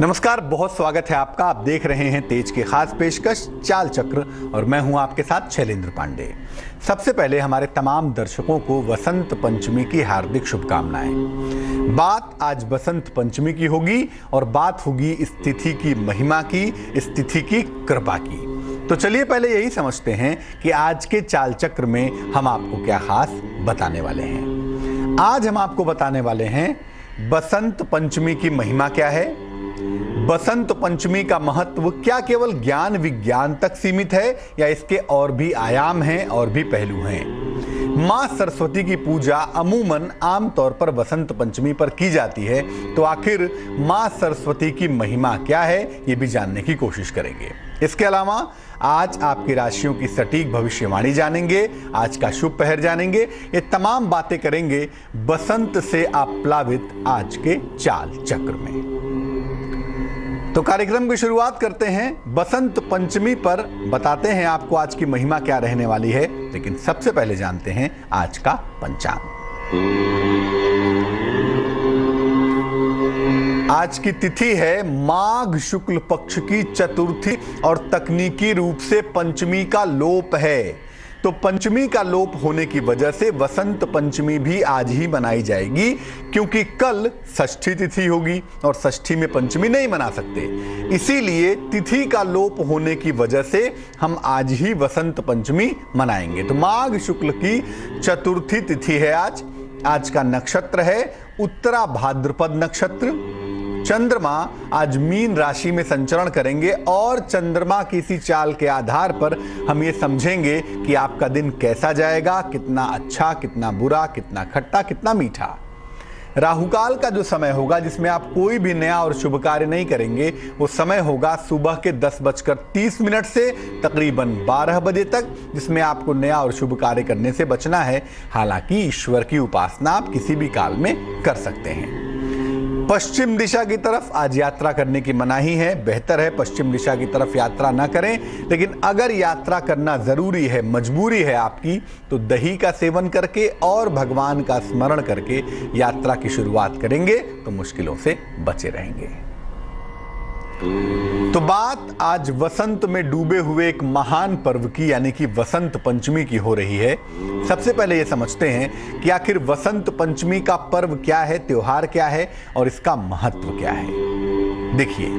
नमस्कार, बहुत स्वागत है आपका। आप देख रहे हैं तेज की खास पेशकश चाल चक्र और मैं हूं आपके साथ शैलेंद्र पांडे। सबसे पहले हमारे तमाम दर्शकों को वसंत पंचमी की हार्दिक शुभकामनाएं। बात आज बसंत पंचमी की होगी और बात होगी इस तिथि की महिमा की, इस तिथि की कृपा की। तो चलिए पहले यही समझते हैं कि आज के चाल चक्र में हम आपको क्या खास बताने वाले हैं। आज हम आपको बताने वाले हैं बसंत पंचमी की महिमा क्या है, बसंत पंचमी का महत्व क्या केवल ज्ञान विज्ञान तक सीमित है या इसके और भी आयाम हैं और भी पहलू हैं। मां सरस्वती की पूजा अमूमन आमतौर पर बसंत पंचमी पर की जाती है, तो आखिर मां सरस्वती की महिमा क्या है ये भी जानने की कोशिश करेंगे। इसके अलावा आज आपकी राशियों की सटीक भविष्यवाणी जानेंगे, आज का शुभ पहर जानेंगे, ये तमाम बातें करेंगे बसंत से आप प्लावित आज के चाल चक्र में। तो कार्यक्रम की शुरुआत करते हैं बसंत पंचमी पर, बताते हैं आपको आज की महिमा क्या रहने वाली है, लेकिन सबसे पहले जानते हैं आज का पंचांग। आज की तिथि है माघ शुक्ल पक्ष की चतुर्थी और तकनीकी रूप से पंचमी का लोप है। तो पंचमी का लोप होने की वजह से वसंत पंचमी भी आज ही मनाई जाएगी, क्योंकि कल षष्ठी तिथि होगी और षष्ठी में पंचमी नहीं मना सकते। इसीलिए तिथि का लोप होने की वजह से हम आज ही वसंत पंचमी मनाएंगे। तो माघ शुक्ल की चतुर्थी तिथि है आज का नक्षत्र है उत्तरा भाद्रपद नक्षत्र। चंद्रमा आज मीन राशि में संचरण करेंगे और चंद्रमा की इसी चाल के आधार पर हम ये समझेंगे कि आपका दिन कैसा जाएगा, कितना अच्छा, कितना बुरा, कितना खट्टा, कितना मीठा। राहुकाल का जो समय होगा जिसमें आप कोई भी नया और शुभ कार्य नहीं करेंगे, वो समय होगा सुबह के 10:30 से तकरीबन 12 बजे तक, जिसमें आपको नया और शुभ कार्य करने से बचना है। हालांकि ईश्वर की उपासना आप किसी भी काल में कर सकते हैं। पश्चिम दिशा की तरफ आज यात्रा करने की मनाही है। बेहतर है पश्चिम दिशा की तरफ यात्रा ना करें, लेकिन अगर यात्रा करना जरूरी है, मजबूरी है आपकी, तो दही का सेवन करके और भगवान का स्मरण करके यात्रा की शुरुआत करेंगे तो मुश्किलों से बचे रहेंगे। तो बात आज वसंत में डूबे हुए एक महान पर्व की यानी कि वसंत पंचमी की हो रही है। सबसे पहले ये समझते हैं कि आखिर वसंत पंचमी का पर्व क्या है, त्योहार क्या है और इसका महत्व क्या है। देखिए,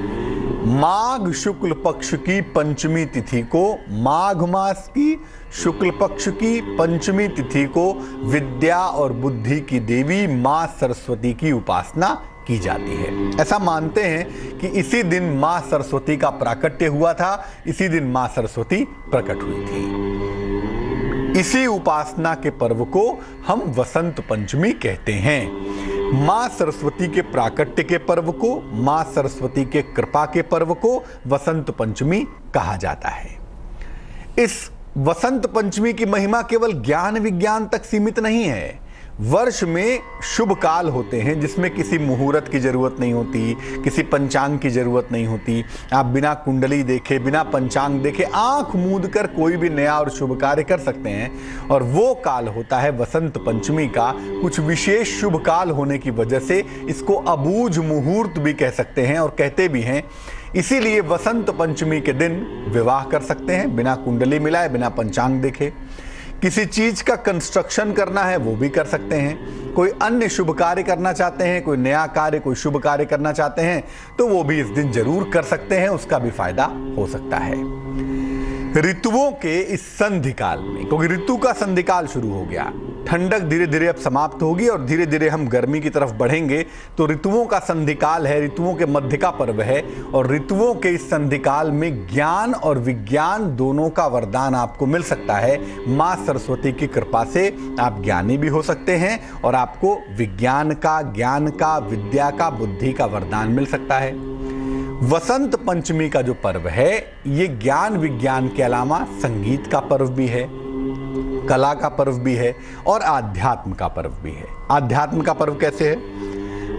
माघ शुक्ल पक्ष की पंचमी तिथि को, माघ मास की शुक्ल पक्ष की पंचमी तिथि को विद्या और बुद्धि की देवी मां सरस्वती की उपासना की जाती है। ऐसा मानते हैं कि इसी दिन मां सरस्वती का प्राकट्य हुआ था, इसी दिन मां सरस्वती प्रकट हुई थी। इसी उपासना के पर्व को हम वसंत पंचमी कहते हैं। मां सरस्वती के प्राकट्य के पर्व को, मां सरस्वती के कृपा के पर्व को वसंत पंचमी कहा जाता है। इस वसंत पंचमी की महिमा केवल ज्ञान विज्ञान तक सीमित नहीं है। वर्ष में शुभ काल होते हैं जिसमें किसी मुहूर्त की जरूरत नहीं होती, किसी पंचांग की जरूरत नहीं होती। आप बिना कुंडली देखे, बिना पंचांग देखे आंख मूंद कर कोई भी नया और शुभ कार्य कर सकते हैं। और वो काल होता है वसंत पंचमी का। कुछ विशेष शुभ काल होने की वजह से इसको अबूझ मुहूर्त भी कह सकते हैं और कहते भी हैं। इसीलिए वसंत पंचमी के दिन विवाह कर सकते हैं बिना कुंडली मिलाए, बिना पंचांग देखे। किसी चीज का कंस्ट्रक्शन करना है वो भी कर सकते हैं। कोई अन्य शुभ कार्य करना चाहते हैं, कोई नया कार्य, कोई शुभ कार्य करना चाहते हैं, तो वो भी इस दिन जरूर कर सकते हैं, उसका भी फायदा हो सकता है। ऋतुओं के इस संधिकाल में, क्योंकि ऋतु का संधिकाल शुरू हो गया, ठंडक धीरे धीरे अब समाप्त होगी और धीरे धीरे हम गर्मी की तरफ बढ़ेंगे, तो ऋतुओं का संधिकाल है, ऋतुओं के मध्य का पर्व है। और ऋतुओं के इस संधिकाल में ज्ञान और विज्ञान दोनों का वरदान आपको मिल सकता है। मां सरस्वती की कृपा से आप ज्ञानी भी हो सकते हैं और आपको विज्ञान का, ज्ञान का, विद्या का, बुद्धि का वरदान मिल सकता है। वसंत पंचमी का जो पर्व है ये ज्ञान विज्ञान के अलावा संगीत का पर्व भी है, कला का पर्व भी है और आध्यात्म का पर्व भी है। आध्यात्म का पर्व कैसे है?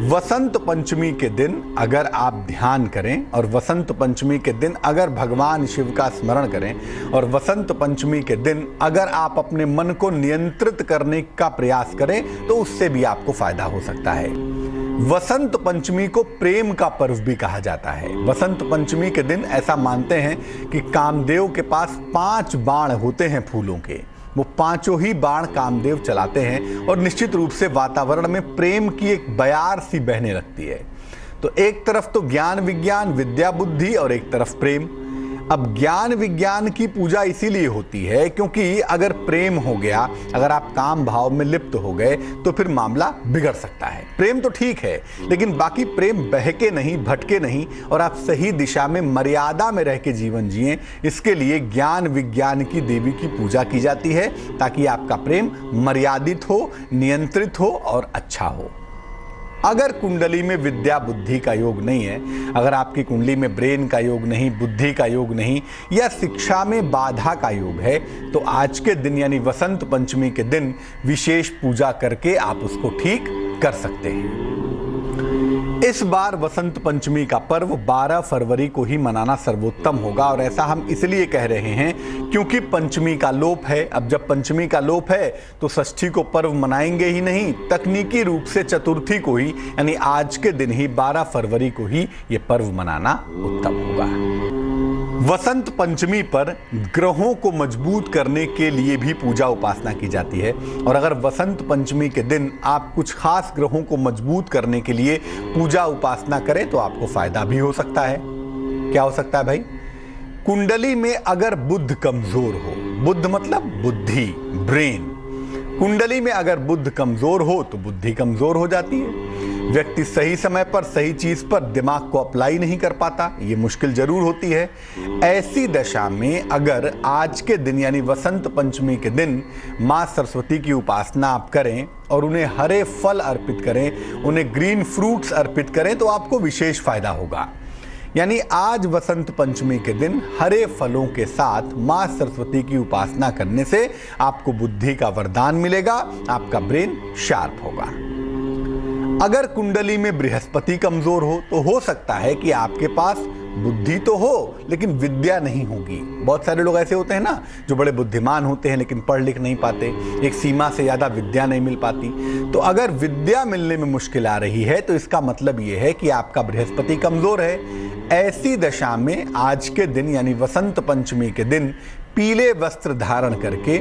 वसंत पंचमी के दिन अगर आप ध्यान करें और वसंत पंचमी के दिन अगर भगवान शिव का स्मरण करें और वसंत पंचमी के दिन अगर आप अपने मन को नियंत्रित करने का प्रयास करें तो उससे भी आपको फायदा हो सकता है। वसंत पंचमी को प्रेम का पर्व भी कहा जाता है। वसंत पंचमी के दिन ऐसा मानते हैं कि कामदेव के पास 5 बाण होते हैं फूलों के। वो 5 ही बाण कामदेव चलाते हैं और निश्चित रूप से वातावरण में प्रेम की एक बयार सी बहने लगती है। तो एक तरफ तो ज्ञान विज्ञान विद्या बुद्धि और एक तरफ प्रेम। अब ज्ञान विज्ञान की पूजा इसीलिए होती है क्योंकि अगर प्रेम हो गया, अगर आप काम भाव में लिप्त हो गए तो फिर मामला बिगड़ सकता है। प्रेम तो ठीक है, लेकिन बाकी प्रेम बहके नहीं, भटके नहीं और आप सही दिशा में मर्यादा में रह के जीवन जिएं, इसके लिए ज्ञान विज्ञान की देवी की पूजा की जाती है ताकि आपका प्रेम मर्यादित हो, नियंत्रित हो और अच्छा हो। अगर कुंडली में विद्या बुद्धि का योग नहीं है, अगर आपकी कुंडली में ब्रेन का योग नहीं, बुद्धि का योग नहीं या शिक्षा में बाधा का योग है, तो आज के दिन यानी वसंत पंचमी के दिन विशेष पूजा करके आप उसको ठीक कर सकते हैं। इस बार वसंत पंचमी का पर्व 12 फरवरी को ही मनाना सर्वोत्तम होगा और ऐसा हम इसलिए कह रहे हैं क्योंकि पंचमी का लोप है। अब जब पंचमी का लोप है तो षष्ठी को पर्व मनाएंगे ही नहीं, तकनीकी रूप से चतुर्थी को ही यानी आज के दिन ही 12 फरवरी को ही यह पर्व मनाना उत्तम होगा। वसंत पंचमी पर ग्रहों को मजबूत करने के लिए भी पूजा उपासना की जाती है और अगर वसंत पंचमी के दिन आप कुछ खास ग्रहों को मजबूत करने के लिए पूजा उपासना करें तो आपको फायदा भी हो सकता है। क्या हो सकता है भाई? कुंडली में अगर बुध कमजोर हो, बुध मतलब बुद्धि, ब्रेन, कुंडली में अगर बुध कमजोर हो तो बुद्धि कमजोर हो जाती है। व्यक्ति सही समय पर सही चीज पर दिमाग को अप्लाई नहीं कर पाता, ये मुश्किल जरूर होती है। ऐसी दशा में अगर आज के दिन यानी वसंत पंचमी के दिन मां सरस्वती की उपासना आप करें और उन्हें हरे फल अर्पित करें, उन्हें ग्रीन फ्रूट्स अर्पित करें तो आपको विशेष फायदा होगा। यानी आज वसंत पंचमी के दिन हरे फलों के साथ मां सरस्वती की उपासना करने से आपको बुद्धि का वरदान मिलेगा, आपका ब्रेन शार्प होगा। अगर कुंडली में बृहस्पति कमजोर हो तो हो सकता है कि आपके पास बुद्धि तो हो लेकिन विद्या नहीं होगी। बहुत सारे लोग ऐसे होते हैं ना जो बड़े बुद्धिमान होते हैं लेकिन पढ़ लिख नहीं पाते, एक सीमा से ज्यादा विद्या नहीं मिल पाती। तो अगर विद्या मिलने में मुश्किल आ रही है तो इसका मतलब यह है कि आपका बृहस्पति कमजोर है। ऐसी दशा में आज के दिन यानी वसंत पंचमी के दिन पीले वस्त्र धारण करके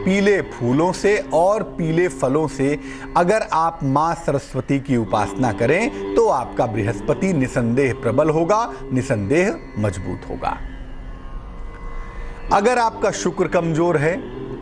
पीले फूलों से और पीले फलों से अगर आप मां सरस्वती की उपासना करें तो आपका बृहस्पति निसंदेह प्रबल होगा, निसंदेह मजबूत होगा। अगर आपका शुक्र कमजोर है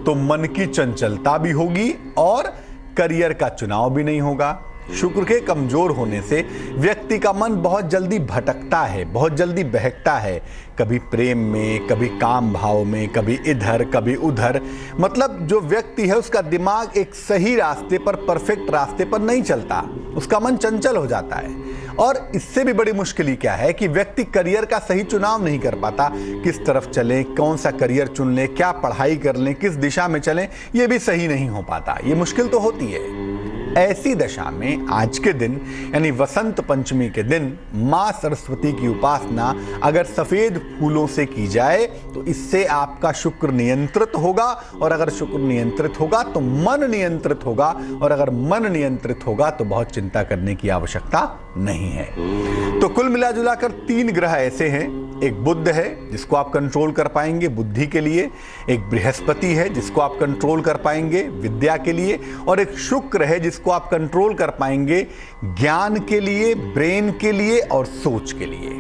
तो मन की चंचलता भी होगी और करियर का चुनाव भी नहीं होगा। शुक्र के कमजोर होने से व्यक्ति का मन बहुत जल्दी भटकता है, बहुत जल्दी बहकता है, कभी प्रेम में, कभी काम भाव में, कभी इधर कभी उधर। मतलब जो व्यक्ति है उसका दिमाग एक सही रास्ते पर, परफेक्ट रास्ते पर नहीं चलता, उसका मन चंचल हो जाता है। और इससे भी बड़ी मुश्किल ही क्या है कि व्यक्ति करियर का सही चुनाव नहीं कर पाता, किस तरफ चले, कौन सा करियर चुन ले, क्या पढ़ाई कर ले, किस दिशा में चले, ये भी सही नहीं हो पाता। ये मुश्किल तो होती है। ऐसी दशा में आज के दिन यानी वसंत पंचमी के दिन मां सरस्वती की उपासना अगर सफेद फूलों से की जाए तो इससे आपका शुक्र नियंत्रित होगा और अगर शुक्र नियंत्रित होगा तो मन नियंत्रित होगा और अगर मन नियंत्रित होगा तो बहुत चिंता करने की आवश्यकता नहीं है। तो कुल मिला कर 3 ग्रह ऐसे हैं, एक बुध है जिसको आप कंट्रोल कर पाएंगे बुद्धि के लिए, एक बृहस्पति है जिसको आप कंट्रोल कर पाएंगे विद्या के लिए और एक शुक्र है जिसको आप कंट्रोल कर पाएंगे ज्ञान के लिए, ब्रेन के लिए और सोच के लिए।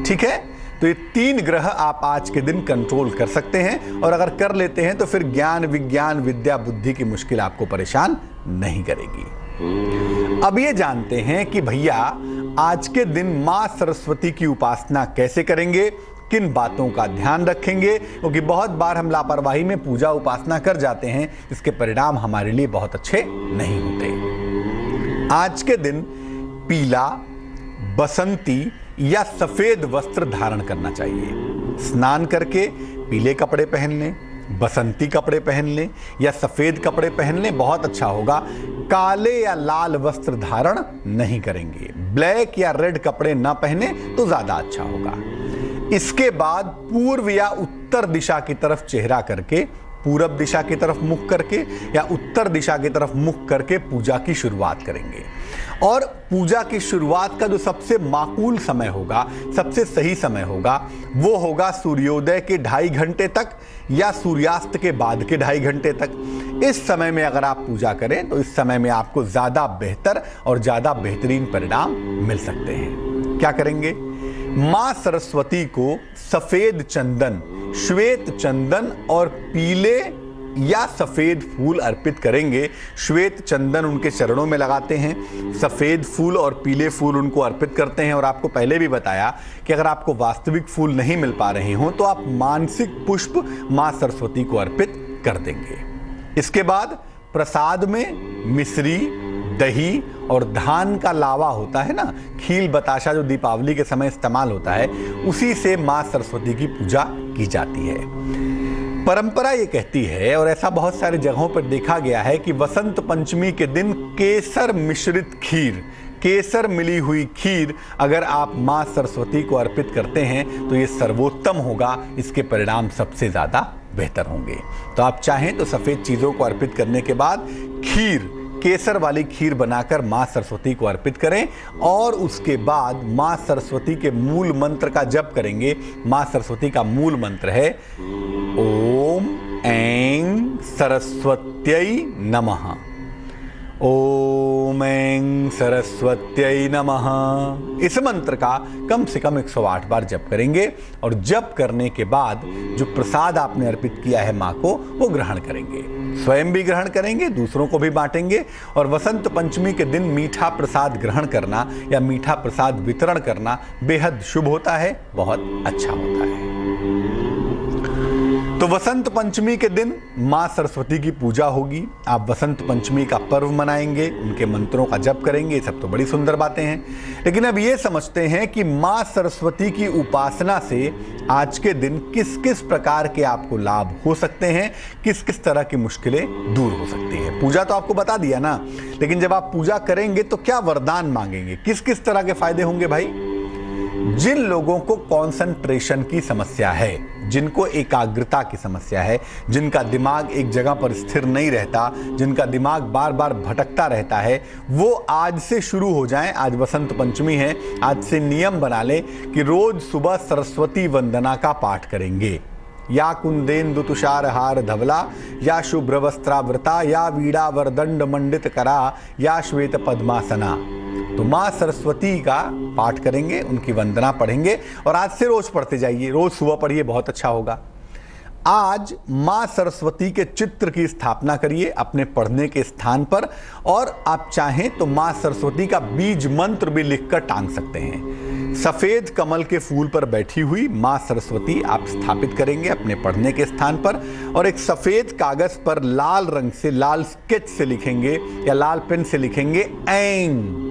ठीक है, तो ये 3 ग्रह आप आज के दिन कंट्रोल कर सकते हैं और अगर कर लेते हैं तो फिर ज्ञान विज्ञान विद्या बुद्धि की मुश्किल आपको परेशान नहीं करेगी। अब ये जानते हैं कि भैया आज के दिन मां सरस्वती की उपासना कैसे करेंगे, किन बातों का ध्यान रखेंगे, क्योंकि बहुत बार हम लापरवाही में पूजा उपासना कर जाते हैं, इसके परिणाम हमारे लिए बहुत अच्छे नहीं होते। आज के दिन पीला, बसंती या सफेद वस्त्र धारण करना चाहिए। स्नान करके पीले कपड़े पहन लें, बसंती कपड़े पहन लें या सफेद कपड़े पहन लें, बहुत अच्छा होगा। काले या लाल वस्त्र धारण नहीं करेंगे, ब्लैक या रेड कपड़े ना पहने तो ज्यादा अच्छा होगा। इसके बाद पूर्व या उत्तर दिशा की तरफ चेहरा करके, पूरब दिशा की तरफ मुख करके या उत्तर दिशा की तरफ मुख करके पूजा की शुरुआत करेंगे और पूजा की शुरुआत का जो सबसे माकूल समय होगा, सबसे सही समय होगा, वो होगा सूर्योदय के 2.5 घंटे तक या सूर्यास्त के बाद के 2.5 घंटे तक। इस समय में अगर आप पूजा करें तो इस समय में आपको ज़्यादा बेहतर और ज़्यादा बेहतरीन परिणाम मिल सकते हैं। क्या करेंगे? माँ सरस्वती को सफ़ेद चंदन, श्वेत चंदन और पीले या सफ़ेद फूल अर्पित करेंगे। श्वेत चंदन उनके चरणों में लगाते हैं, सफ़ेद फूल और पीले फूल उनको अर्पित करते हैं। और आपको पहले भी बताया कि अगर आपको वास्तविक फूल नहीं मिल पा रहे हों तो आप मानसिक पुष्प माँ सरस्वती को अर्पित कर देंगे। इसके बाद प्रसाद में मिश्री, दही और धान का लावा होता है ना, खील बताशा जो दीपावली के समय इस्तेमाल होता है, उसी से माँ सरस्वती की पूजा की जाती है। परंपरा ये कहती है, और ऐसा बहुत सारी जगहों पर देखा गया है, कि वसंत पंचमी के दिन केसर मिश्रित खीर, केसर मिली हुई खीर अगर आप माँ सरस्वती को अर्पित करते हैं तो ये सर्वोत्तम होगा, इसके परिणाम सबसे ज़्यादा बेहतर होंगे। तो आप चाहें तो सफ़ेद चीज़ों को अर्पित करने के बाद खीर, केसर वाली खीर बनाकर माँ सरस्वती को अर्पित करें और उसके बाद माँ सरस्वती के मूल मंत्र का जप करेंगे। माँ सरस्वती का मूल मंत्र है ओम ऐं सरस्वत्यै नमः, ओम ऐं सरस्वत्यै नमः। इस मंत्र का कम से कम 108 बार जप करेंगे और जप करने के बाद जो प्रसाद आपने अर्पित किया है माँ को, वो ग्रहण करेंगे। स्वयं भी ग्रहण करेंगे, दूसरों को भी बांटेंगे। और वसंत पंचमी के दिन मीठा प्रसाद ग्रहण करना या मीठा प्रसाद वितरण करना बेहद शुभ होता है, बहुत अच्छा होता है। तो वसंत पंचमी के दिन माँ सरस्वती की पूजा होगी, आप वसंत पंचमी का पर्व मनाएंगे, उनके मंत्रों का जप करेंगे, सब तो बड़ी सुंदर बातें हैं। लेकिन अब ये समझते हैं कि माँ सरस्वती की उपासना से आज के दिन किस किस प्रकार के आपको लाभ हो सकते हैं, किस किस तरह की मुश्किलें दूर हो सकती हैं। पूजा तो आपको बता दिया ना, लेकिन जब आप पूजा करेंगे तो क्या वरदान मांगेंगे, किस किस तरह के फायदे होंगे भाई? जिन लोगों को कंसंट्रेशन की समस्या है, जिनको एकाग्रता की समस्या है, जिनका दिमाग एक जगह पर स्थिर नहीं रहता, जिनका दिमाग बार बार भटकता रहता है, वो आज से शुरू हो जाएं। आज वसंत पंचमी है, आज से नियम बना लें कि रोज सुबह सरस्वती वंदना का पाठ करेंगे। या कुंदेन्दु तुषार हार धवला, या शुभ्र वस्त्रावृता, या वीणा वरदंड मंडित करा, या श्वेत पद्मासना। तो माँ सरस्वती का पाठ करेंगे, उनकी वंदना पढ़ेंगे और आज से रोज पढ़ते जाइए, रोज सुबह पढ़िए, बहुत अच्छा होगा। आज माँ सरस्वती के चित्र की स्थापना करिए अपने पढ़ने के स्थान पर, और आप चाहें तो माँ सरस्वती का बीज मंत्र भी लिखकर टांग सकते हैं। सफेद कमल के फूल पर बैठी हुई माँ सरस्वती आप स्थापित करेंगे अपने पढ़ने के स्थान पर, और एक सफेद कागज पर लाल रंग से, लाल स्केच से लिखेंगे या लाल पेन से लिखेंगे ऐं।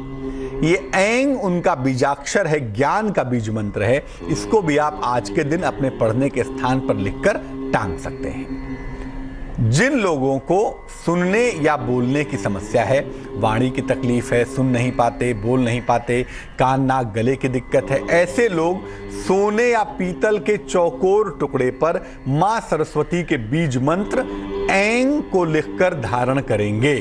ये ऐं उनका बीजाक्षर है, ज्ञान का बीज मंत्र है। इसको भी आप आज के दिन अपने पढ़ने के स्थान पर लिखकर टांग सकते हैं। जिन लोगों को सुनने या बोलने की समस्या है, वाणी की तकलीफ है, सुन नहीं पाते, बोल नहीं पाते, कान नाक गले की दिक्कत है, ऐसे लोग सोने या पीतल के चौकोर टुकड़े पर माँ सरस्वती के बीज मंत्र ऐं को लिखकर धारण करेंगे।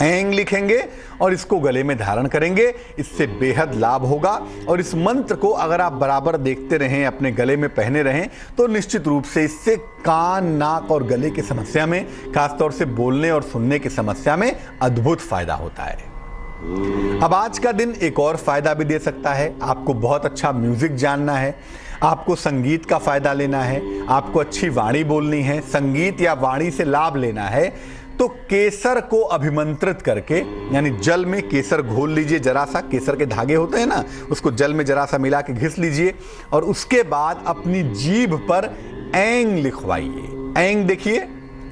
ऐं लिखेंगे और इसको गले में धारण करेंगे, इससे बेहद लाभ होगा। और इस मंत्र को अगर आप बराबर देखते रहें, अपने गले में पहने रहें, तो निश्चित रूप से इससे कान नाक और गले की समस्या में, खासतौर से बोलने और सुनने की समस्या में अद्भुत फायदा होता है। अब आज का दिन एक और फायदा भी दे सकता है। आपको बहुत अच्छा म्यूजिक जानना है, आपको संगीत का फायदा लेना है, आपको अच्छी वाणी बोलनी है, संगीत या वाणी से लाभ लेना है, तो केसर को अभिमंत्रित करके, यानी जल में केसर घोल लीजिए, जरा सा केसर के धागे होते हैं ना, उसको जल में जरा सा मिला के घिस लीजिए और उसके बाद अपनी जीभ पर ऐं लिखवाइए। ऐं देखिए,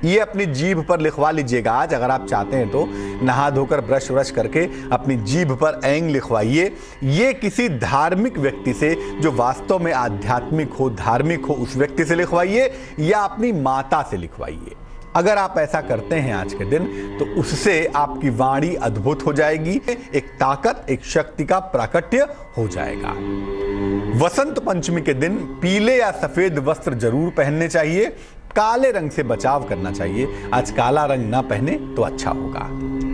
ये अपनी जीभ पर लिखवा लीजिएगा आज, अगर आप चाहते हैं तो नहा धोकर ब्रश व्रश करके अपनी जीभ पर ऐं लिखवाइए। ये किसी धार्मिक व्यक्ति से, जो वास्तव में आध्यात्मिक हो, धार्मिक हो, उस व्यक्ति से लिखवाइए या अपनी माता से लिखवाइए। अगर आप ऐसा करते हैं आज के दिन, तो उससे आपकी वाणी अद्भुत हो जाएगी, एक ताकत, एक शक्ति का प्राकट्य हो जाएगा। वसंत पंचमी के दिन पीले या सफेद वस्त्र जरूर पहनने चाहिए। काले रंग से बचाव करना चाहिए। आज काला रंग ना पहने तो अच्छा होगा।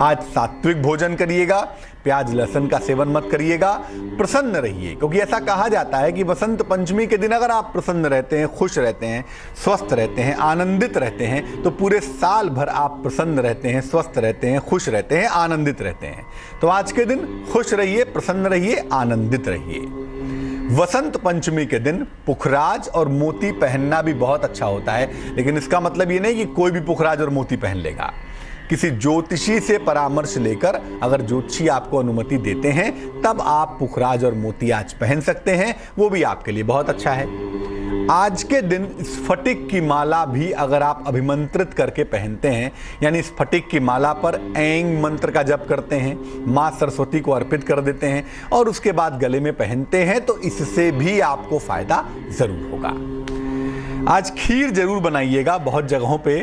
आज सात्विक भोजन करिएगा, प्याज लहसुन का सेवन मत करिएगा, प्रसन्न रहिए, क्योंकि ऐसा कहा जाता है कि वसंत पंचमी के दिन अगर आप प्रसन्न रहते हैं, खुश रहते हैं, स्वस्थ रहते हैं, आनंदित रहते हैं, तो पूरे साल भर आप प्रसन्न रहते हैं, स्वस्थ रहते हैं, खुश रहते हैं, आनंदित रहते हैं। तो आज के दिन खुश रहिए, प्रसन्न रहिए, आनंदित रहिए। वसंत पंचमी के दिन पुखराज और मोती पहनना भी बहुत अच्छा होता है, लेकिन इसका मतलब ये नहीं कि कोई भी पुखराज और मोती पहन लेगा। किसी ज्योतिषी से परामर्श लेकर अगर ज्योतिषी आपको अनुमति देते हैं तब आप पुखराज और मोती आज पहन सकते हैं, वो भी आपके लिए बहुत अच्छा है। आज के दिन स्फटिक की माला भी अगर आप अभिमंत्रित करके पहनते हैं, यानी स्फटिक की माला पर ऐंग मंत्र का जप करते हैं, माँ सरस्वती को अर्पित कर देते हैं और उसके बाद गले में पहनते हैं, तो इससे भी आपको फायदा जरूर होगा। आज खीर जरूर बनाइएगा। बहुत जगहों पे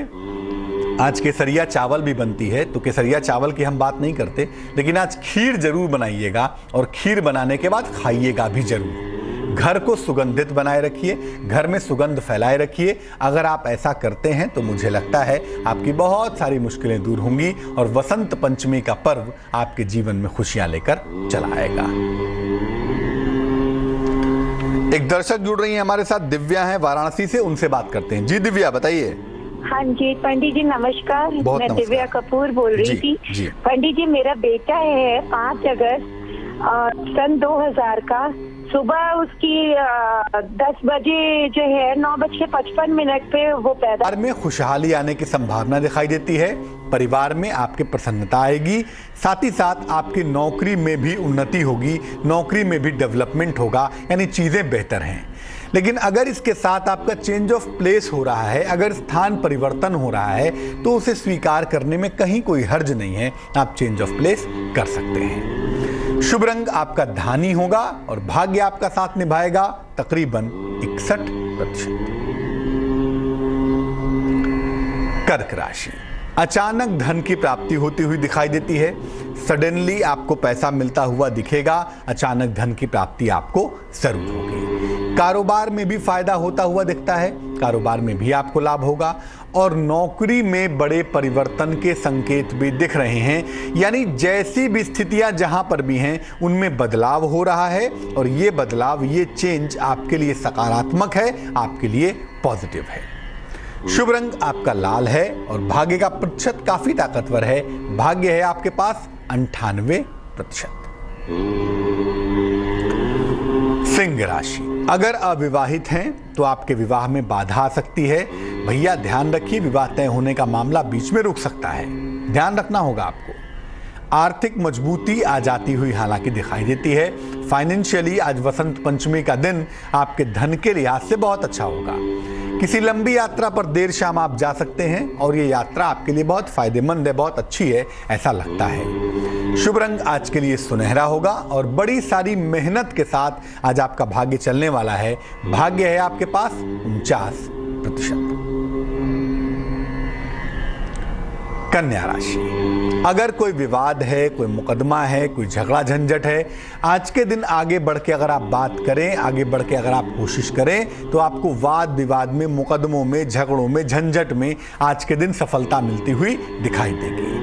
आज केसरिया चावल भी बनती है, तो केसरिया चावल की हम बात नहीं करते, लेकिन आज खीर जरूर बनाइएगा और खीर बनाने के बाद खाइएगा भी जरूर। घर को सुगंधित बनाए रखिए, घर में सुगंध फैलाए रखिए। अगर आप ऐसा करते हैं तो मुझे लगता है आपकी बहुत सारी मुश्किलें दूर होंगी और वसंत पंचमी का पर्व आपके जीवन में खुशियां लेकर चला आएगा। एक दर्शक जुड़ रही हैं हमारे साथ, दिव्या हैं वाराणसी से, उनसे बात करते हैं। जी दिव्या, बताइए। हाँ जी पंडित जी नमस्कार। मैं दिव्या कपूर बोल रही थी। पंडित जी मेरा बेटा है 5 अगस्त सन 2000 का, सुबह उसकी 10 बजे जो है 9:55 पे वो पैदा। परिवार में खुशहाली आने की संभावना दिखाई देती है, परिवार में आपके प्रसन्नता आएगी, साथ ही साथ आपकी नौकरी में भी उन्नति होगी, नौकरी में भी डेवलपमेंट होगा, यानी चीजें बेहतर हैं। लेकिन अगर इसके साथ आपका चेंज ऑफ प्लेस हो रहा है, अगर स्थान परिवर्तन हो रहा है, तो उसे स्वीकार करने में कहीं कोई हर्ज नहीं है, आप चेंज ऑफ प्लेस कर सकते हैं। शुभ रंग आपका धानी होगा और भाग्य आपका साथ निभाएगा तकरीबन 61%। कर्क राशि, अचानक धन की प्राप्ति होती हुई दिखाई देती है। सडनली आपको पैसा मिलता हुआ दिखेगा, अचानक धन की प्राप्ति आपको जरूर होगी। कारोबार में भी फायदा होता हुआ दिखता है, कारोबार में भी आपको लाभ होगा और नौकरी में बड़े परिवर्तन के संकेत भी दिख रहे हैं, यानी जैसी भी स्थितियां जहां पर भी हैं उनमें बदलाव हो रहा है और ये बदलाव, ये चेंज आपके लिए सकारात्मक है, आपके लिए पॉजिटिव है। शुभ रंग आपका लाल है और भाग्य का प्रतिशत काफी ताकतवर है, भाग्य है आपके पास 98%। सिंह राशि, अगर अविवाहित हैं तो आपके विवाह में बाधा आ सकती है। भैया ध्यान रखिए, विवाह तय होने का मामला बीच में रुक सकता है, ध्यान रखना होगा आपको। आर्थिक मजबूती आ जाती हुई हालांकि दिखाई देती है। फाइनेंशियली आज वसंत पंचमी का दिन आपके धन के लिहाज से बहुत अच्छा होगा। किसी लंबी यात्रा पर देर शाम आप जा सकते हैं और ये यात्रा आपके लिए बहुत फायदेमंद है, बहुत अच्छी है, ऐसा लगता है। शुभ रंग आज के लिए सुनहरा होगा और बड़ी सारी मेहनत के साथ आज आपका भाग्य चलने वाला है, भाग्य है आपके पास 49%। कन्या राशि, अगर कोई विवाद है, कोई मुकदमा है, कोई झगड़ा झंझट है, आज के दिन आगे बढ़ के अगर आप बात करें, आगे बढ़ के अगर आप कोशिश करें, तो आपको वाद विवाद में, मुकदमों में, झगड़ों में, झंझट में आज के दिन सफलता मिलती हुई दिखाई देगी।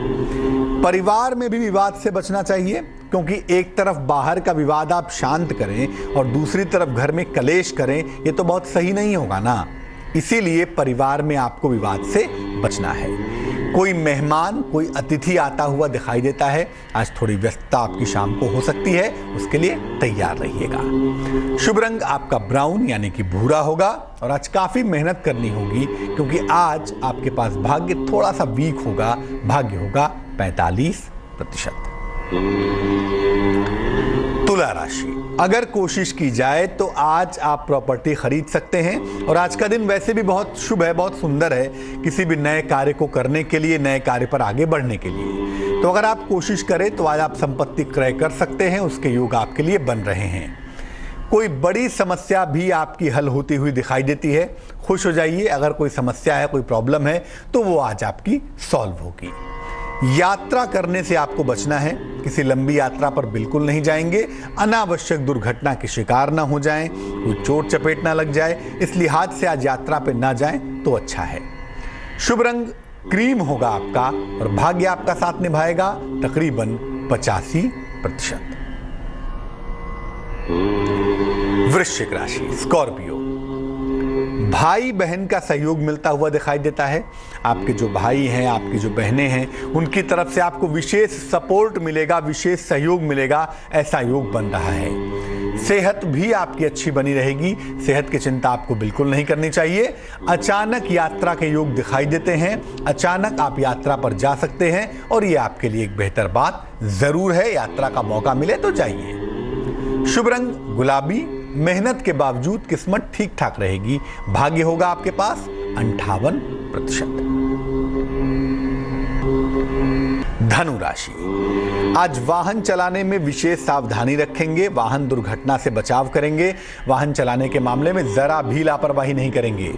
परिवार में भी विवाद से बचना चाहिए, क्योंकि एक तरफ बाहर का विवाद आप शांत करें और दूसरी तरफ घर में कलेश करें, ये तो बहुत सही नहीं होगा ना। इसीलिए परिवार में आपको विवाद से बचना है। कोई मेहमान, कोई अतिथि आता हुआ दिखाई देता है, आज थोड़ी व्यस्तता आपकी शाम को हो सकती है, उसके लिए तैयार रहिएगा। शुभ रंग आपका ब्राउन यानी कि भूरा होगा और आज काफी मेहनत करनी होगी, क्योंकि आज आपके पास भाग्य थोड़ा सा वीक होगा, भाग्य होगा 45%। तुला राशि, अगर कोशिश की जाए तो आज आप प्रॉपर्टी खरीद सकते हैं और आज का दिन वैसे भी बहुत शुभ है, बहुत सुंदर है किसी भी नए कार्य को करने के लिए, नए कार्य पर आगे बढ़ने के लिए। तो अगर आप कोशिश करें तो आज आप संपत्ति क्रय कर सकते हैं, उसके योग आपके लिए बन रहे हैं। कोई बड़ी समस्या भी आपकी हल होती हुई दिखाई देती है, खुश हो जाइए। अगर कोई समस्या है, कोई प्रॉब्लम है, तो वो आज आपकी सॉल्व होगी। यात्रा करने से आपको बचना है, किसी लंबी यात्रा पर बिल्कुल नहीं जाएंगे, अनावश्यक दुर्घटना के शिकार ना हो जाएं, कोई चोट चपेट ना लग जाए, इस लिहाज से आज यात्रा पे ना जाएं तो अच्छा है। शुभ रंग क्रीम होगा आपका और भाग्य आपका साथ निभाएगा तकरीबन 85%। वृश्चिक राशि, स्कॉर्पियो। भाई बहन का सहयोग मिलता हुआ दिखाई देता है। आपके जो भाई हैं, आपकी जो बहनें हैं, उनकी तरफ से आपको विशेष सपोर्ट मिलेगा, विशेष सहयोग मिलेगा, ऐसा योग बन रहा है। सेहत भी आपकी अच्छी बनी रहेगी, सेहत की चिंता आपको बिल्कुल नहीं करनी चाहिए। अचानक यात्रा के योग दिखाई देते हैं, अचानक आप यात्रा पर जा सकते हैं और ये आपके लिए एक बेहतर बात जरूर है। यात्रा का मौका मिले तो जाइए। शुभ रंग गुलाबी। मेहनत के बावजूद किस्मत ठीक ठाक रहेगी। भाग्य होगा आपके पास 58%। धनु राशि, आज वाहन चलाने में विशेष सावधानी रखेंगे, वाहन दुर्घटना से बचाव करेंगे, वाहन चलाने के मामले में जरा भी लापरवाही नहीं करेंगे।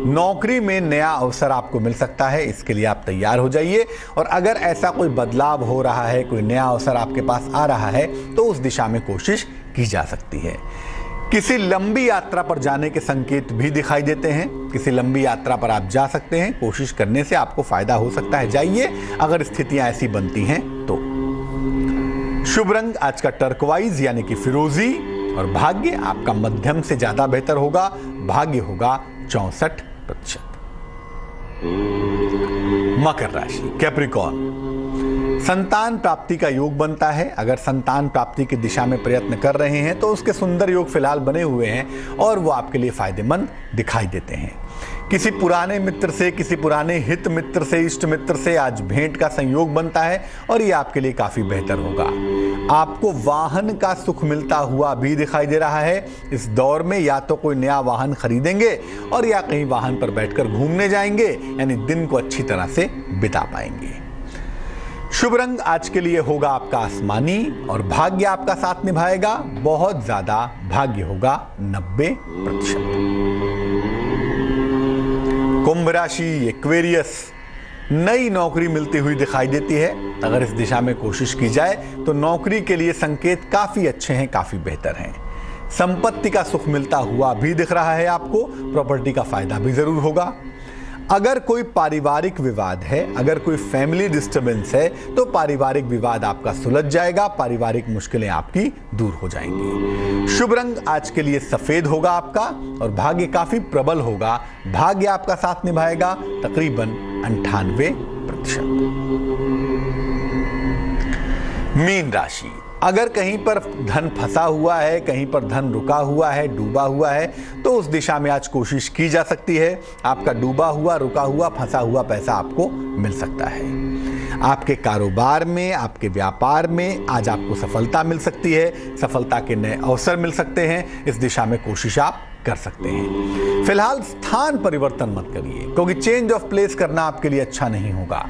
नौकरी में नया अवसर आपको मिल सकता है, इसके लिए आप तैयार हो जाइए। और अगर ऐसा कोई बदलाव हो रहा है, कोई नया अवसर आपके पास आ रहा है, तो उस दिशा में कोशिश की जा सकती है। किसी लंबी यात्रा पर जाने के संकेत भी दिखाई देते हैं। किसी लंबी यात्रा पर आप जा सकते हैं, कोशिश करने से आपको फायदा हो सकता है, जाइए अगर स्थितियां ऐसी बनती हैं तो। शुभ रंग आज का टर्कवाइज यानी कि फिरोजी और भाग्य आपका मध्यम से ज्यादा बेहतर होगा। भाग्य होगा 64%। मकर राशि, कैप्रिकॉर्न। संतान प्राप्ति का योग बनता है। अगर संतान प्राप्ति की दिशा में प्रयत्न कर रहे हैं तो उसके सुंदर योग फिलहाल बने हुए हैं और वो आपके लिए फायदेमंद दिखाई देते हैं। किसी पुराने मित्र से, किसी पुराने हित मित्र से, इष्ट मित्र से आज भेंट का संयोग बनता है और ये आपके लिए काफी बेहतर होगा। आपको वाहन का सुख मिलता हुआ भी दिखाई दे रहा है। इस दौर में या तो कोई नया वाहन खरीदेंगे और या कहीं वाहन पर बैठकर घूमने जाएंगे, यानी दिन को अच्छी तरह से बिता पाएंगे। शुभ रंग आज के लिए होगा आपका आसमानी और भाग्य आपका साथ निभाएगा। बहुत ज्यादा भाग्य होगा 90%। कुंभ राशि, एक्वेरियस। नई नौकरी मिलती हुई दिखाई देती है। अगर इस दिशा में कोशिश की जाए तो नौकरी के लिए संकेत काफी अच्छे हैं, काफी बेहतर हैं। संपत्ति का सुख मिलता हुआ भी दिख रहा है आपको। प्रॉपर्टी का फायदा भी जरूर होगा। अगर कोई पारिवारिक विवाद है, अगर कोई फैमिली डिस्टर्बेंस है, तो पारिवारिक विवाद आपका सुलझ जाएगा, पारिवारिक मुश्किलें आपकी दूर हो जाएंगी। शुभ रंग आज के लिए सफेद होगा आपका और भाग्य काफी प्रबल होगा। भाग्य आपका साथ निभाएगा तकरीबन 98%। मीन राशि, अगर कहीं पर धन फंसा हुआ है, कहीं पर धन रुका हुआ है, डूबा हुआ है, तो उस दिशा में आज कोशिश की जा सकती है। आपका डूबा हुआ, रुका हुआ, फंसा हुआ पैसा आपको मिल सकता है। आपके कारोबार में, आपके व्यापार में आज आपको सफलता मिल सकती है। सफलता के नए अवसर मिल सकते हैं। इस दिशा में कोशिश आप कर सकते हैं। फिलहाल स्थान परिवर्तन मत करिए, क्योंकि चेंज ऑफ प्लेस करना आपके लिए अच्छा नहीं होगा।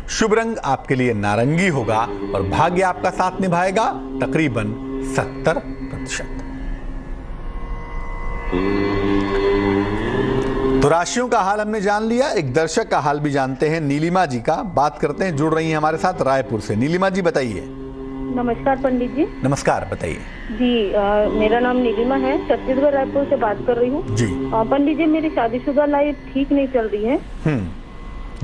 शुभ रंग आपके लिए नारंगी होगा और भाग्य आपका साथ निभाएगा तकरीबन 70%। तो राशियों का हाल हमने जान लिया, एक दर्शक का हाल भी जानते हैं। नीलिमा जी का बात करते हैं, जुड़ रही हैं हमारे साथ रायपुर से। नीलिमा जी बताइए। नमस्कार पंडित जी। नमस्कार, बताइए जी। मेरा नाम नीलिमा है, छत्तीसगढ़ रायपुर से बात कर रही हूँ जी। पंडित जी, मेरी शादीशुदा लाइफ ठीक नहीं चल रही है।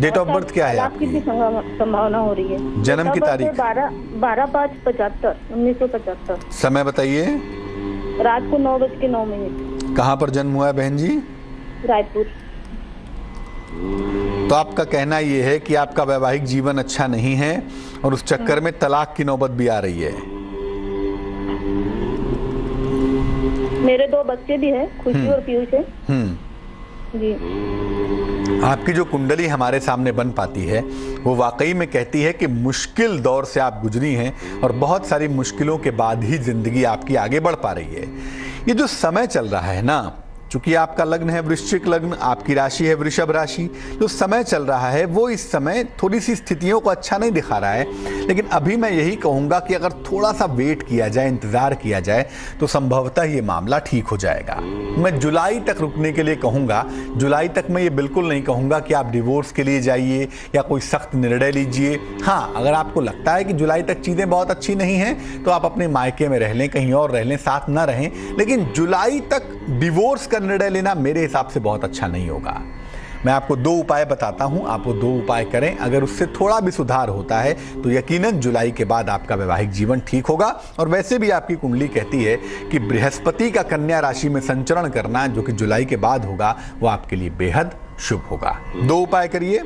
डेट ऑफ बर्थ क्या है आपकी? कितनी संभावना हो रही है? जन्म की तारीख? 12/5/75, 1975। समय बताइए। रात को 9:09। कहाँ पर जन्म हुआ है बहन जी? रायपुर। तो आपका कहना यह है कि आपका वैवाहिक जीवन अच्छा नहीं है और उस चक्कर में तलाक की नौबत भी आ रही है। मेरे 2 बच्चे भी हैं, खुशी और पीयूष है जी। आपकी जो कुंडली हमारे सामने बन पाती है वो वाकई में कहती है कि मुश्किल दौर से आप गुजरी हैं और बहुत सारी मुश्किलों के बाद ही जिंदगी आपकी आगे बढ़ पा रही है। ये जो समय चल रहा है ना, चूंकि आपका लग्न है वृश्चिक लग्न, आपकी राशि है वृषभ राशि, जो समय चल रहा है वो इस समय थोड़ी सी स्थितियों को अच्छा नहीं दिखा रहा है। लेकिन अभी मैं यही कहूँगा कि अगर थोड़ा सा वेट किया जाए, इंतज़ार किया जाए, तो संभवतः ये मामला ठीक हो जाएगा। मैं जुलाई तक रुकने के लिए कहूँगा। जुलाई तक मैं ये बिल्कुल नहीं कहूँगा कि आप डिवोर्स के लिए जाइए या कोई सख्त निर्णय लीजिए। हाँ, अगर आपको लगता है कि जुलाई तक चीज़ें बहुत अच्छी नहीं हैं तो आप अपने मायके में रह लें, कहीं और रह लें, साथ ना रहें। लेकिन जुलाई तक डिवोर्स का निर्णय लेना मेरे हिसाब से बहुत अच्छा नहीं होगा। मैं आपको 2 उपाय बताता हूं, आप वो 2 उपाय करें। अगर उससे थोड़ा भी सुधार होता है तो यकीनन जुलाई के बाद आपका वैवाहिक जीवन ठीक होगा। और वैसे भी आपकी कुंडली कहती है कि बृहस्पति का कन्या राशि में संचरण करना, जो कि जुलाई के बाद होगा, वो आपके लिए बेहद शुभ होगा। 2 उपाय करिए।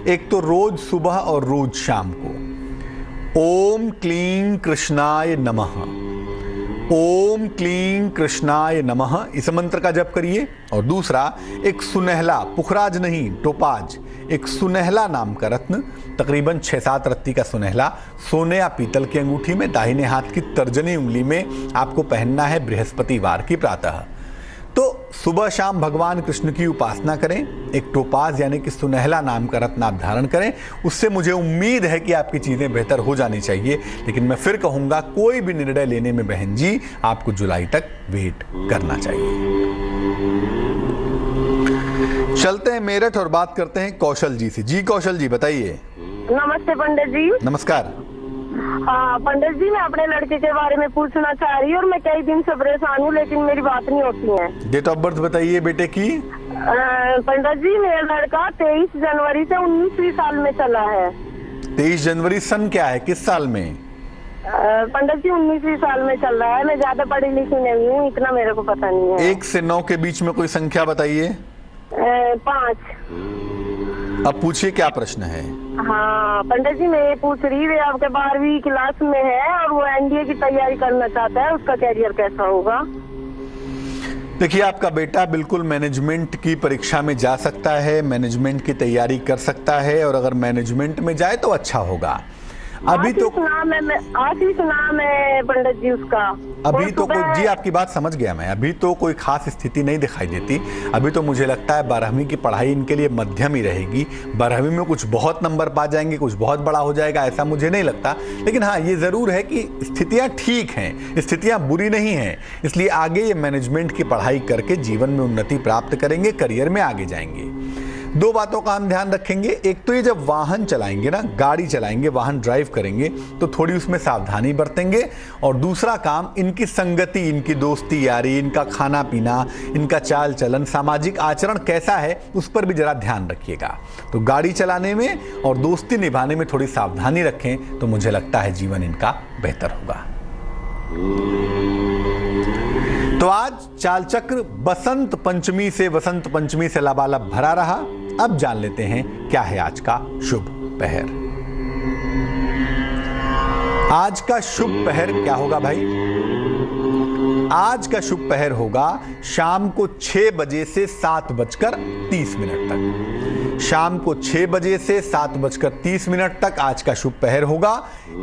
एक तो रोज सुबह और रोज शाम को ओम क्लीं कृष्णाय नमः, ओम क्लीं कृष्णाय नमः इस मंत्र का जप करिए। और दूसरा, एक सुनहला, पुखराज नहीं, टोपाज, एक सुनहला नाम का रत्न, तकरीबन 6-7 रत्ती का सुनहला, सोने या पीतल की अंगूठी में दाहिने हाथ की तर्जनी उंगली में आपको पहनना है बृहस्पतिवार की प्रातः। तो सुबह शाम भगवान कृष्ण की उपासना करें। एक टोपाज यानी कि सुनहला नाम का रत्न आप धारण करें। उससे मुझे उम्मीद है कि आपकी चीज़ें बेहतर हो जानी चाहिए। लेकिन मैं फिर कहूँगा, कोई भी निर्णय लेने में बहन जी आपको जुलाई तक वेट करना चाहिए। चलते हैं मेरठ और बात करते हैं कौशल जी से। जी कौशल जी, बताइए। नमस्ते पंडित जी। नमस्कार। हाँ पंडित जी, मैं अपने लड़के के बारे में पूछना चाह रही हूँ और मैं कई दिन से परेशान हूँ, लेकिन मेरी बात नहीं होती है। डेट ऑफ बर्थ बताइए बेटे की। पंडित जी, मेरा लड़का 23 जनवरी से 19वीं साल में चला है। 23 जनवरी सन क्या है, किस साल में? पंडित जी 19वीं साल में चल रहा है। मैं ज्यादा पढ़ी लिखी नहीं हूँ, इतना मेरे को पता नहीं है। 1 से 9 के बीच में कोई संख्या बताइए। 5। अब पूछिए क्या प्रश्न है। हाँ पंडित जी, मैं ये पूछ रही थी, आपके 12वीं क्लास में है और वो एनडीए की तैयारी करना चाहता है, उसका कैरियर कैसा होगा? देखिए, आपका बेटा बिल्कुल मैनेजमेंट की परीक्षा में जा सकता है, मैनेजमेंट की तैयारी कर सकता है, और अगर मैनेजमेंट में जाए तो अच्छा होगा। अभी तो आशीष नाम है पंडित जी उसका। अभी तो कोई, जी आपकी बात समझ गया मैं, अभी तो कोई खास स्थिति नहीं दिखाई देती। अभी तो मुझे लगता है 12वीं की पढ़ाई इनके लिए मध्यम ही रहेगी। 12वीं में कुछ बहुत नंबर पा जाएंगे, कुछ बहुत बड़ा हो जाएगा, ऐसा मुझे नहीं लगता। लेकिन हाँ, ये जरूर है कि स्थितियाँ ठीक हैं, स्थितियाँ बुरी नहीं हैं। इसलिए आगे ये मैनेजमेंट की पढ़ाई करके जीवन में उन्नति प्राप्त करेंगे, करियर में आगे जाएंगे। 2 बातों का हम ध्यान रखेंगे। एक तो ये जब वाहन चलाएंगे ना, गाड़ी चलाएंगे, वाहन ड्राइव करेंगे, तो थोड़ी उसमें सावधानी बरतेंगे। और दूसरा काम, इनकी संगति, इनकी दोस्ती यारी, इनका खाना पीना, इनका चाल चलन, सामाजिक आचरण कैसा है, उस पर भी जरा ध्यान रखिएगा। तो गाड़ी चलाने में और दोस्ती निभाने में थोड़ी सावधानी रखें तो मुझे लगता है जीवन इनका बेहतर होगा। तो आज चाल चक्र बसंत पंचमी से लबालब भरा रहा। अब जान लेते हैं क्या है आज का शुभ पहर। आज का शुभ पहर क्या होगा भाई? आज का शुभ पहर होगा शाम को 6 बजे से 7:30 तक। शाम को 6 बजे से 7:30 तक आज का शुभ पहर होगा।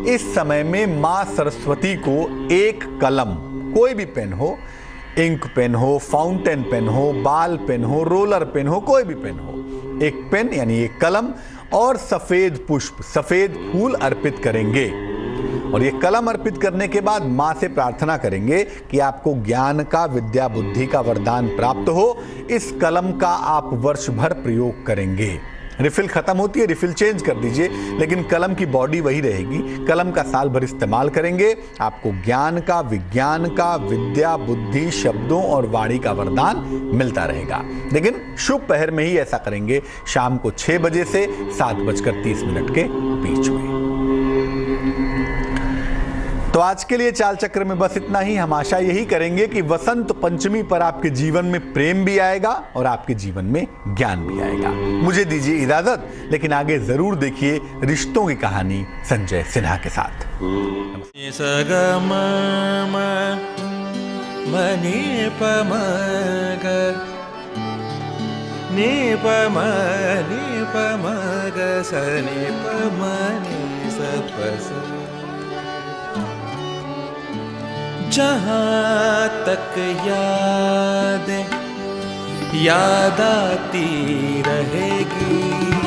इस समय में मां सरस्वती को एक कलम, कोई भी पेन हो, इंक पेन हो, फाउंटेन पेन हो, बाल पेन हो, रोलर पेन हो, कोई भी पेन हो, एक पेन यानी एक कलम और सफेद पुष्प, सफेद फूल अर्पित करेंगे। और ये कलम अर्पित करने के बाद मां से प्रार्थना करेंगे कि आपको ज्ञान का, विद्या बुद्धि का वरदान प्राप्त हो। इस कलम का आप वर्ष भर प्रयोग करेंगे। रिफिल खत्म होती है, रिफिल चेंज कर दीजिए, लेकिन कलम की बॉडी वही रहेगी। कलम का साल भर इस्तेमाल करेंगे, आपको ज्ञान का, विज्ञान का, विद्या बुद्धि, शब्दों और वाणी का वरदान मिलता रहेगा। लेकिन शुभ पहर में ही ऐसा करेंगे, शाम को 6 बजे से 7:30 के बीच में। तो आज के लिए चाल चक्र में बस इतना ही। हम आशा यही करेंगे कि वसंत पंचमी पर आपके जीवन में प्रेम भी आएगा और आपके जीवन में ज्ञान भी आएगा। मुझे दीजिए इजाजत, लेकिन आगे जरूर देखिए रिश्तों की कहानी संजय सिन्हा के साथ। जहाँ तक यादें याद आती रहेगी।